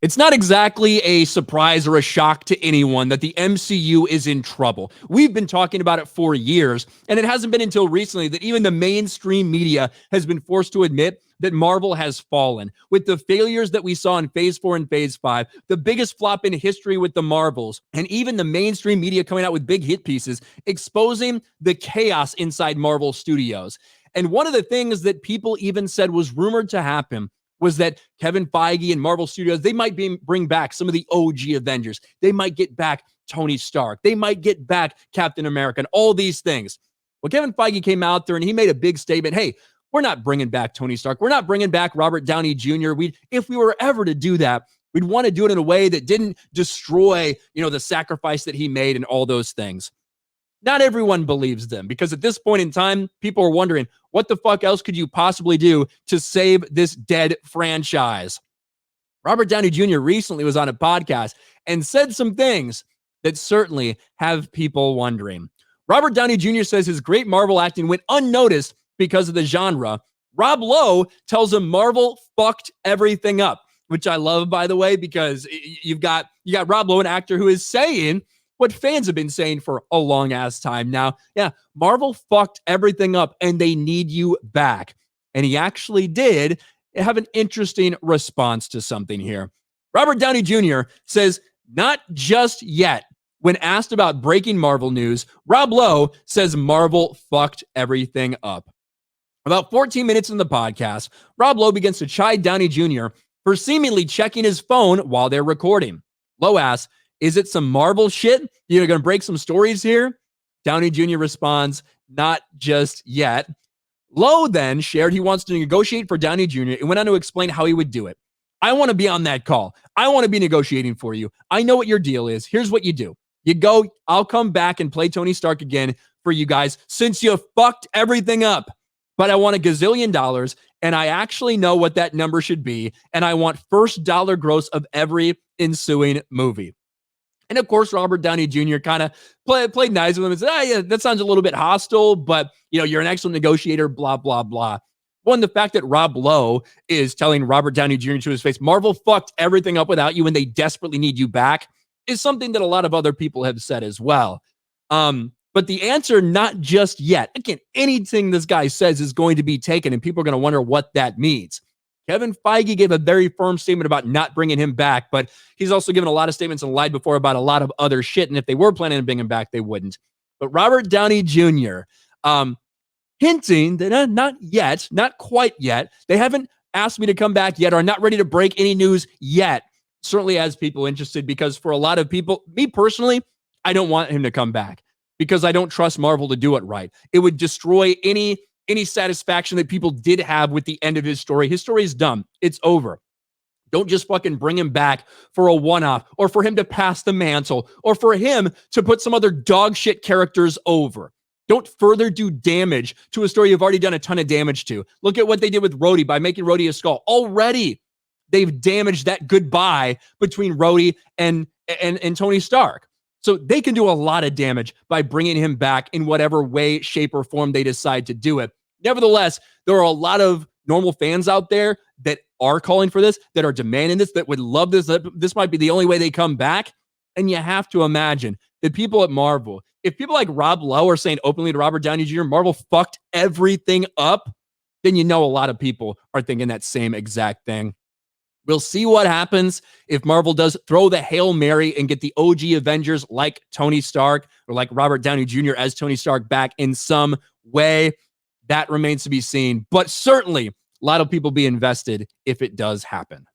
It's not exactly a surprise or a shock to anyone that the MCU is in trouble. We've been talking about it for years, and it hasn't been until recently that even the mainstream media has been forced to admit that Marvel has fallen. With the failures that we saw in Phase 4 and Phase 5, the biggest flop in history with the Marvels, and even the mainstream media coming out with big hit pieces, exposing the chaos inside Marvel Studios. And one of the things that people even said was rumored to happen was that Kevin Feige and Marvel Studios, they might bring back some of the OG Avengers. They might get back Tony Stark. They might get back Captain America and all these things. Well, Kevin Feige came out there and he made a big statement. Hey, we're not bringing back Tony Stark. We're not bringing back Robert Downey Jr. If we were ever to do that, we'd want to do it in a way that didn't destroy, the sacrifice that he made and all those things. Not everyone believes them, because at this point in time, people are wondering, what the fuck else could you possibly do to save this dead franchise? Robert Downey Jr. recently was on a podcast and said some things that certainly have people wondering. Robert Downey Jr. says his great Marvel acting went unnoticed because of the genre. Rob Lowe tells him Marvel fucked everything up, which I love, by the way, because you got Rob Lowe, an actor who is saying what fans have been saying for a long ass time now. Yeah, Marvel fucked everything up and they need you back. And he actually did have an interesting response to something here. Robert Downey Jr. says, not just yet. When asked about breaking Marvel news, Rob Lowe says Marvel fucked everything up. About 14 minutes in the podcast, Rob Lowe begins to chide Downey Jr. for seemingly checking his phone while they're recording. Lowe asks, is it some Marvel shit? You're going to break some stories here? Downey Jr. responds, not just yet. Lowe then shared he wants to negotiate for Downey Jr. and went on to explain how he would do it. I want to be on that call. I want to be negotiating for you. I know what your deal is. Here's what you do. You go, I'll come back and play Tony Stark again for you guys since you fucked everything up. But I want $1 gazillion, and I actually know what that number should be, and I want first dollar gross of every ensuing movie. And of course, Robert Downey Jr. kind of played nice with him and said, yeah, that sounds a little bit hostile, but you're an excellent negotiator, blah, blah, blah. One, the fact that Rob Lowe is telling Robert Downey Jr. to his face, Marvel fucked everything up without you and they desperately need you back, is something that a lot of other people have said as well. But the answer, not just yet. Again, anything this guy says is going to be taken, and people are going to wonder what that means. Kevin Feige gave a very firm statement about not bringing him back, but he's also given a lot of statements and lied before about a lot of other shit, and if they were planning to bring him back, they wouldn't. But Robert Downey Jr., hinting that not yet, not quite yet. They haven't asked me to come back yet or are not ready to break any news yet. Certainly has people interested, because for a lot of people, me personally, I don't want him to come back because I don't trust Marvel to do it right. It would destroy any satisfaction that people did have with the end of his story. His story is done. It's over. Don't just fucking bring him back for a one-off or for him to pass the mantle or for him to put some other dog shit characters over. Don't further do damage to a story you've already done a ton of damage to. Look at what they did with Rhodey by making Rhodey a Skull. Already, they've damaged that goodbye between Rhodey and Tony Stark. So they can do a lot of damage by bringing him back in whatever way, shape, or form they decide to do it. Nevertheless, there are a lot of normal fans out there that are calling for this, that are demanding this, that would love this. This might be the only way they come back. And you have to imagine that people at Marvel, if people like Rob Lowe are saying openly to Robert Downey Jr., Marvel fucked everything up, then a lot of people are thinking that same exact thing. We'll see what happens if Marvel does throw the Hail Mary and get the OG Avengers like Tony Stark or like Robert Downey Jr. as Tony Stark back in some way. That remains to be seen. But certainly, a lot of people be invested if it does happen.